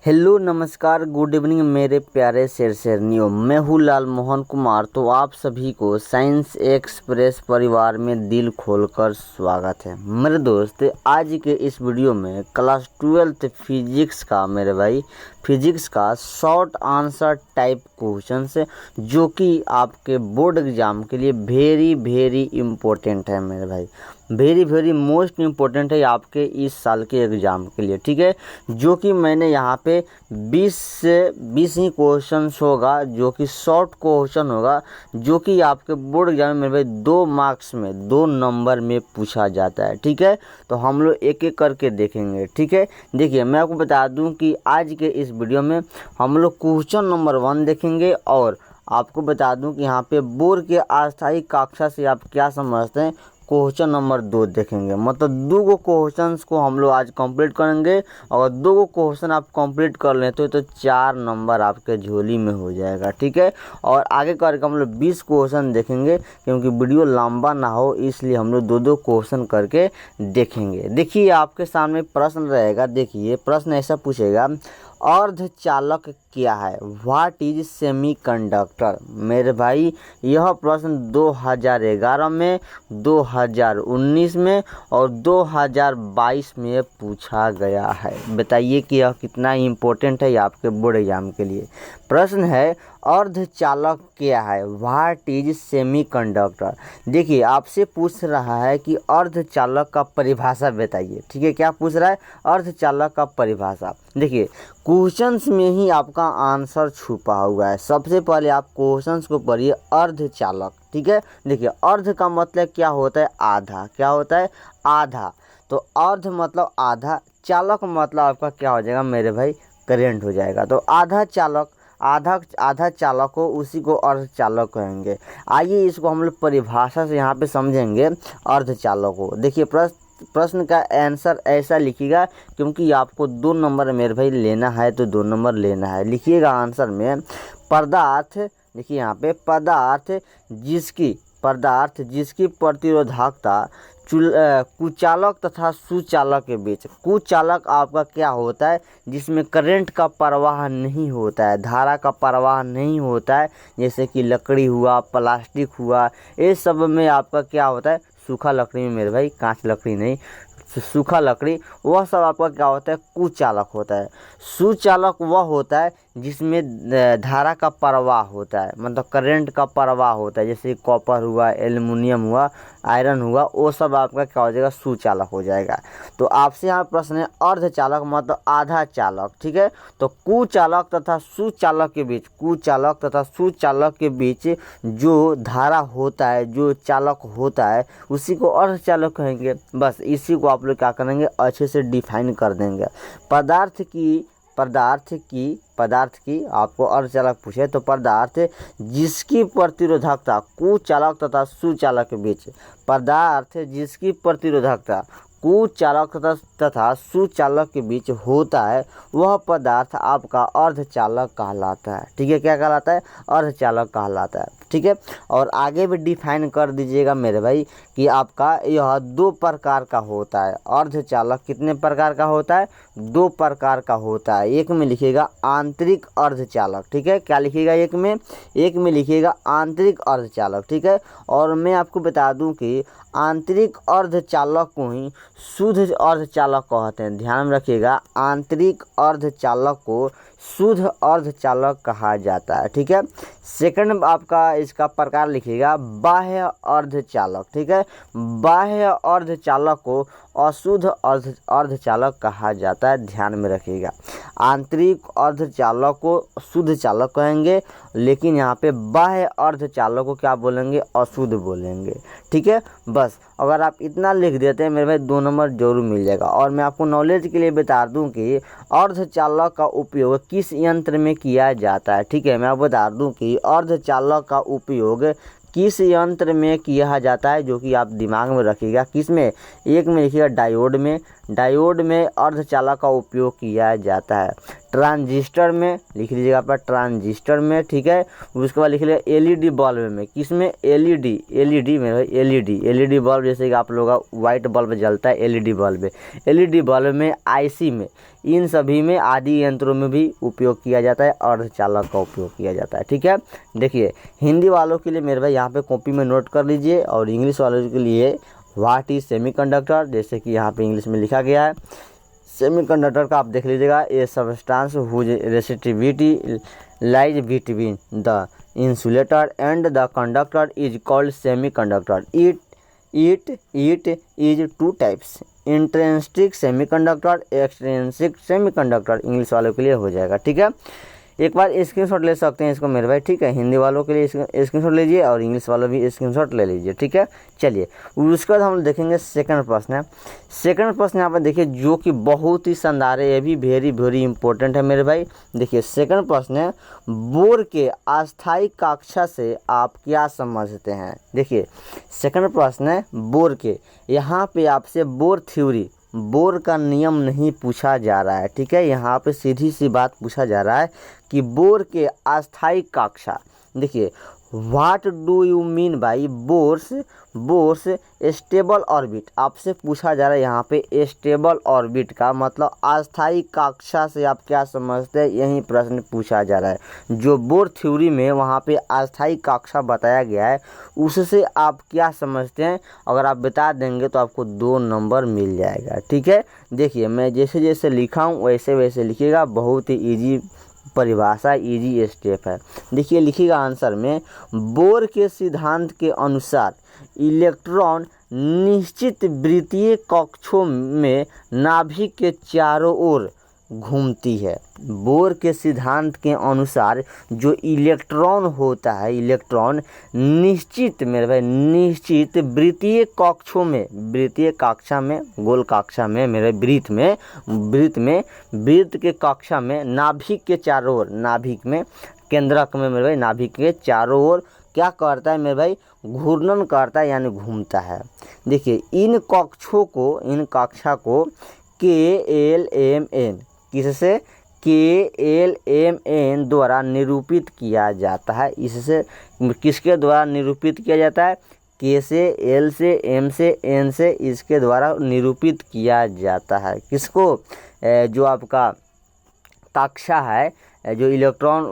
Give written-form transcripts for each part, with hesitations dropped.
Hello नमस्कार good evening मेरे प्यारे शेरनियों। मैं हूँ लाल मोहन कुमार। तो आप सभी को साइंस एक्सप्रेस परिवार में दिल खोलकर स्वागत है। मेरे दोस्त, आज के इस वीडियो में क्लास 12th फिजिक्स का फिजिक्स का शॉर्ट आंसर टाइप क्वेश्चन है, जो कि आपके बोर्ड एग्जाम के लिए वेरी इम्पोर्टेंट है मेरे भाई। वेरी मोस्ट इम्पोर्टेंट है आपके इस साल के एग्ज़ाम के लिए, ठीक है। जो कि मैंने यहाँ पे 20 से 20 ही क्वेश्चंस होगा, जो कि शॉर्ट क्वेश्चन होगा, जो कि आपके बोर्ड एग्जाम में मेरे भाई 2 मार्क्स में 2 नंबर में पूछा जाता है, ठीक है। तो हम लोग एक एक करके देखेंगे, ठीक है। देखिए, मैं आपको बता दूं कि आज के इस वीडियो में हम लोग क्वेश्चन नंबर 1 देखेंगे, और आपको बता दूं कि यहाँ पे बोर्ड के अस्थायी कक्षा से आप क्या समझते हैं, क्वेश्चन नंबर 2 देखेंगे। मतलब 2 क्वेश्चंस को हम लोग आज कंप्लीट करेंगे, और 2 क्वेश्चन आप कंप्लीट कर लेते हो तो 4 नंबर आपके झोली में हो जाएगा, ठीक है। और आगे करके हम लोग 20 क्वेश्चन देखेंगे, क्योंकि वीडियो लंबा ना हो इसलिए हम लोग 2 क्वेश्चन करके देखेंगे। देखिए, आपके सामने प्रश्न रहेगा। देखिए, प्रश्न ऐसा पूछेगा, अर्धचालक क्या है? What is semiconductor? मेरे भाई, यह प्रश्न 2011 में, 2019 में और 2022 में पूछा गया है। बताइए कि यह कितना इम्पोर्टेंट है आपके बोर्ड एग्जाम के लिए। प्रश्न है, अर्धचालक क्या है? What is semiconductor? देखिए, आपसे पूछ रहा है कि अर्धचालक का परिभाषा बताइए, ठीक है। क्या पूछ रहा है? अर्धचालक का परिभाषा। देखिए, क्वेश्चंस में ही आपका आंसर छुपा हुआ है। सबसे पहले आप क्वेश्चंस को पढ़िए, अर्धचालक, ठीक है। देखिए, अर्ध का मतलब क्या होता है? आधा। क्या होता है? आधा। तो अर्ध मतलब आधा, चालक मतलब आपका क्या हो जाएगा मेरे भाई? करेंट हो जाएगा। तो आधा चालक, आधा चालक हो, उसी को अर्धचालक कहेंगे। आइए इसको हम लोग परिभाषा से यहाँ पे समझेंगे अर्धचालक को। देखिए, प्रश्न का आंसर ऐसा लिखिएगा, क्योंकि आपको 2 नंबर मेरे भाई लेना है, तो 2 नंबर लेना है। लिखिएगा आंसर में, पदार्थ। देखिए यहाँ पे, पदार्थ जिसकी प्रतिरोधकता कुचालक तथा सुचालक के बीच। कुचालक आपका क्या होता है? जिसमें करंट का प्रवाह नहीं होता है, धारा का प्रवाह नहीं होता है, जैसे कि लकड़ी हुआ, प्लास्टिक हुआ, ये सब में आपका क्या होता है? सूखा लकड़ी में मेरे भाई, कांच लकड़ी नहीं, सूखा लकड़ी, वह सब आपका क्या होता है? कुचालक होता है। सुचालक वह होता है जिसमें धारा का प्रवाह होता है, मतलब करंट का प्रवाह होता है, जैसे कॉपर हुआ, एल्युमिनियम हुआ, आयरन हुआ, वो सब आपका क्या हो जाएगा? सुचालक हो जाएगा। तो आपसे यहाँ प्रश्न है, अर्धचालक मतलब आधा चालक, ठीक है। तो कुचालक तथा सुचालक के बीच जो धारा होता है, जो चालक होता है, उसी को अर्धचालक कहेंगे। बस इसी को आप लोग क्या करेंगे? अच्छे से डिफाइन कर देंगे। पदार्थ की आपको अर्धचालक पूछे तो पदार्थ जिसकी प्रतिरोधकता कुचालक तथा सुचालक के बीच, पदार्थ जिसकी प्रतिरोधकता कुचालक तथा सुचालक के बीच होता है, वह पदार्थ आपका अर्धचालक कहलाता है, ठीक है। क्या कहलाता है? अर्धचालक कहलाता है, ठीक है। और आगे भी डिफाइन कर दीजिएगा मेरे भाई कि आपका यह 2 प्रकार का होता है। अर्धचालक कितने प्रकार का होता है? 2 प्रकार का होता है। एक में लिखिएगा आंतरिक अर्धचालक, ठीक है। क्या लिखिएगा? एक में लिखिएगा आंतरिक अर्धचालक, ठीक है। और मैं आपको बता दूं कि आंतरिक अर्धचालक को ही शुद्ध अर्धचालक कहते हैं। ध्यान में रखिएगा, आंतरिक अर्धचालक को शुद्ध अर्धचालक कहा जाता है, ठीक है। सेकंड आपका इसका प्रकार लिखिएगा बाह्य अर्धचालक, ठीक है। बाह्य अर्धचालक को अशुद्ध अर्धचालक कहा जाता है। ध्यान में रखिएगा, आंतरिक अर्धचालक को शुद्ध चालक कहेंगे, लेकिन यहाँ पे बाह्य अर्धचालक को क्या बोलेंगे? अशुद्ध बोलेंगे, ठीक है। बस अगर आप इतना लिख देते हैं मेरे भाई, 2 नंबर जरूर मिल जाएगा। और मैं आपको नॉलेज के लिए बता दूं कि अर्धचालक का उपयोग किस यंत्र में किया जाता है, ठीक है। मैं आपको बता दूं कि अर्धचालक का उपयोग किस यंत्र में किया जाता है, जो कि आप दिमाग में रखिएगा। किस में? एक में लिखिएगा डायोड में, डायोड में अर्धचालक का उपयोग किया जाता है। ट्रांजिस्टर में लिख लीजिएगा आप ट्रांजिस्टर में, ठीक है। उसके बाद लिख लीजिएगा एलईडी बल्ब में, किसमें एलईडी में भाई एलईडी बल्ब, जैसे कि आप लोगों का वाइट बल्ब जलता है एलईडी बल्ब में, आईसी में, इन सभी में आदि यंत्रों में भी उपयोग किया जाता है, अर्धचालक का उपयोग किया जाता है, ठीक है। देखिए हिंदी वालों के लिए मेरे भाई यहाँ पे कॉपी में नोट कर लीजिए, और इंग्लिश वालों के लिए व्हाट इज सेमीकंडक्टर, जैसे कि यहाँ पे इंग्लिश में लिखा गया है। सेमीकंडक्टर का आप देख लीजिएगा, a substance whose resistivity lies between the insulator and the conductor is called semiconductor. It is two types, intrinsic semiconductor, extrinsic semiconductor. English वालों के लिए हो जाएगा, ठीक है। एक बार स्क्रीनशॉट ले सकते हैं इसको मेरे भाई, ठीक है। हिंदी वालों के लिए स्क्रीनशॉट लीजिए और इंग्लिश वालों भी स्क्रीनशॉट ले लीजिए, ठीक है। चलिए उसके बाद हम देखेंगे सेकंड प्रश्न है। सेकंड प्रश्न यहाँ पर देखिए जो कि बहुत ही शानदार है, ये भी वेरी इंपॉर्टेंट है मेरे भाई। देखिए सेकंड प्रश्न है, बोर के अस्थायी कक्षा से आप क्या समझते हैं। देखिए सेकंड प्रश्न है बोर के, यहाँ पे आपसे बोर थ्योरी, बोर का नियम नहीं पूछा जा रहा है, ठीक है। यहाँ पे सीधी सी बात पूछा जा रहा है कि बोर के अस्थायी कक्षा। देखिए what do you mean by Bohr's stable orbit, आपसे पूछा जा रहा है यहाँ पे स्टेबल ऑर्बिट का मतलब अस्थायी कक्षा से आप क्या समझते हैं, यही प्रश्न पूछा जा रहा है। जो बोर थ्योरी में वहाँ पे अस्थायी कक्षा बताया गया है उससे आप क्या समझते हैं, अगर आप बता देंगे तो आपको 2 नंबर मिल जाएगा, ठीक है। देखिए मैं जैसे जैसे लिखा हूँ वैसे वैसे लिखिएगा, बहुत ही ईजी परिभाषा, इजी स्टेप है। देखिए लिखिएगा आंसर में, बोर के सिद्धांत के अनुसार इलेक्ट्रॉन निश्चित वृत्तीय कक्षों में नाभिक के चारों ओर घूमती है। बोर के सिद्धांत के अनुसार जो इलेक्ट्रॉन होता है, इलेक्ट्रॉन निश्चित मेरे भाई निश्चित वृत्तीय कक्षों में, वृत्तीय कक्षा में, गोल कक्षा में मेरे वृत्त के कक्षा में नाभिक के चारों ओर, नाभिक में केंद्रक में मेरे भाई नाभिक के चारों ओर क्या करता है मेरे भाई, घूर्णन करता है यानी घूमता है। देखिए इन कक्षा को KLMN किससे, KLMN द्वारा निरूपित किया जाता है। इससे किसके द्वारा निरूपित किया जाता है, K से, L से, M से, N से, इसके द्वारा निरूपित किया जाता है। किसको, जो आपका कक्षा है, जो इलेक्ट्रॉन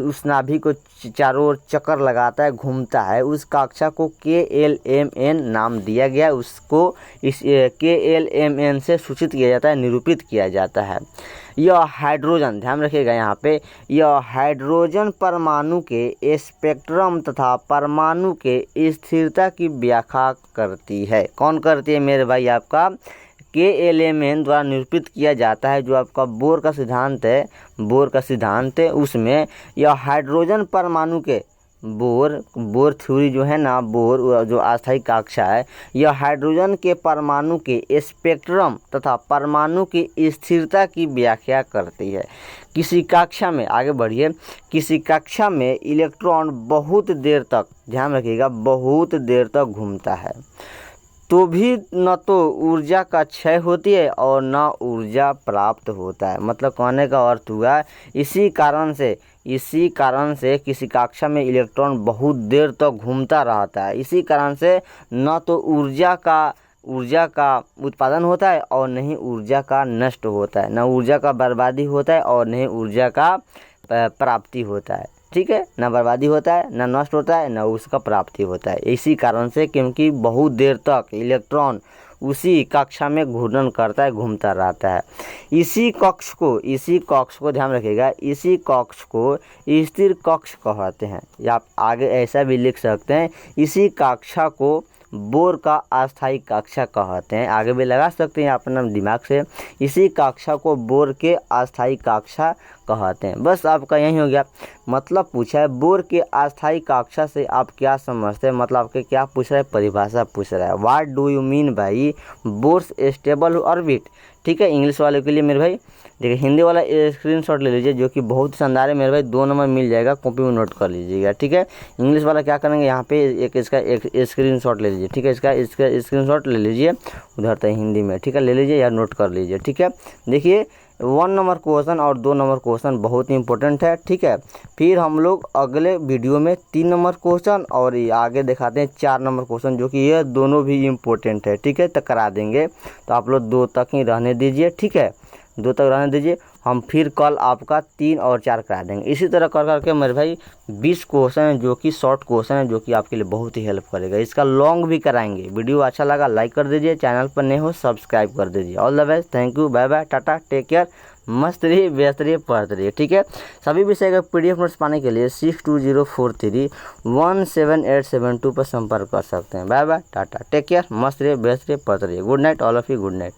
उस नाभिक को चारों ओर चक्कर लगाता है, घूमता है, उस कक्षा को KLMN नाम दिया गया। उसको इस KLMN से सूचित किया जाता है, निरूपित किया जाता है। यह हाइड्रोजन, ध्यान रखिएगा यहाँ पे, यह हाइड्रोजन परमाणु के स्पेक्ट्रम तथा परमाणु के स्थिरता की व्याख्या करती है। कौन करती है मेरे भाई, आपका KLMN द्वारा निरूपित किया जाता है। जो आपका बोर का सिद्धांत है उसमें यह हाइड्रोजन परमाणु के बोर थ्योरी जो है ना, बोर जो अस्थायी कक्षा है, यह हाइड्रोजन के परमाणु के स्पेक्ट्रम तथा परमाणु की स्थिरता की व्याख्या करती है। किसी कक्षा में, आगे बढ़िए, किसी कक्षा में इलेक्ट्रॉन बहुत देर तक, ध्यान रखिएगा, बहुत देर तक घूमता है तो भी न तो ऊर्जा का क्षय होती है और न ऊर्जा प्राप्त होता है। मतलब कहने का अर्थ हुआ इसी कारण से किसी कक्षा में इलेक्ट्रॉन बहुत देर तक घूमता रहता है। इसी कारण से न तो ऊर्जा का उत्पादन होता है और न ही ऊर्जा का नष्ट होता है, न ऊर्जा का बर्बादी होता है और न ही ऊर्जा का प्राप्ति होता है, ठीक है। न बर्बादी होता है, न नष्ट होता है, न उसका प्राप्ति होता है। इसी कारण से, क्योंकि बहुत देर तक इलेक्ट्रॉन उसी कक्षा में घूर्णन करता है, घूमता रहता है। इसी कक्ष को ध्यान रखिएगा, इसी कक्ष को स्थिर कक्ष कहते हैं, या आप आगे ऐसा भी लिख सकते हैं, इसी कक्षा को बोर का अस्थायी कक्षा कहते हैं। आगे भी लगा सकते हैं अपना दिमाग से, इसी कक्षा को बोर के अस्थायी कक्षा कहते हैं। बस आपका यही हो गया। मतलब पूछा है बोर के अस्थायी कक्षा से आप क्या समझते हैं, मतलब आपके क्या पूछ रहा है, परिभाषा पूछ रहा है। What do you mean by Bohr's stable orbit, ठीक है। इंग्लिश वाले के लिए मेरे भाई देखिए हिंदी वाला स्क्रीनशॉट ले लीजिए जो कि बहुत शानदार है मेरे भाई, 2 नंबर मिल जाएगा, कॉपी में नोट कर लीजिएगा, ठीक है। इंग्लिश वाला क्या करेंगे, यहाँ पे एक इसका एक स्क्रीनशॉट ले लीजिए, ठीक है। इसका स्क्रीनशॉट ले लीजिए उधर तक हिंदी में, ठीक है, ले लीजिए या नोट कर लीजिए, ठीक है। देखिए 1 नंबर क्वेश्चन और 2 नंबर क्वेश्चन बहुत ही इंपॉर्टेंट है, ठीक है। फिर हम लोग अगले वीडियो में 3 नंबर क्वेश्चन और ये आगे दिखाते हैं 4 नंबर क्वेश्चन, जो कि ये दोनों भी इम्पोर्टेंट है, ठीक है। तो करा देंगे, तो आप लोग 2 तक ही रहने दीजिए, ठीक है, 2 तक रहने दीजिए। हम फिर कल आपका 3 और 4 करा देंगे। इसी तरह कर करके मेरे भाई 20 क्वेश्चन है जो कि शॉर्ट क्वेश्चन है, जो कि आपके लिए बहुत ही हेल्प करेगा। इसका लॉन्ग भी कराएंगे। वीडियो अच्छा लगा लाइक कर दीजिए, चैनल पर नए हो सब्सक्राइब कर दीजिए। All the best, thank you, bye bye, tata, take care, मस्त रहिए, व्यस्त रहिए, पढ़ते रहिए, ठीक है। सभी विषय का PDF नोट्स पाने के लिए 6204317872 पर संपर्क कर सकते हैं। Bye bye, tata, take care, मस्त रहिए, व्यस्त रहिए, पढ़ते रहिए। Good night all of you, good night.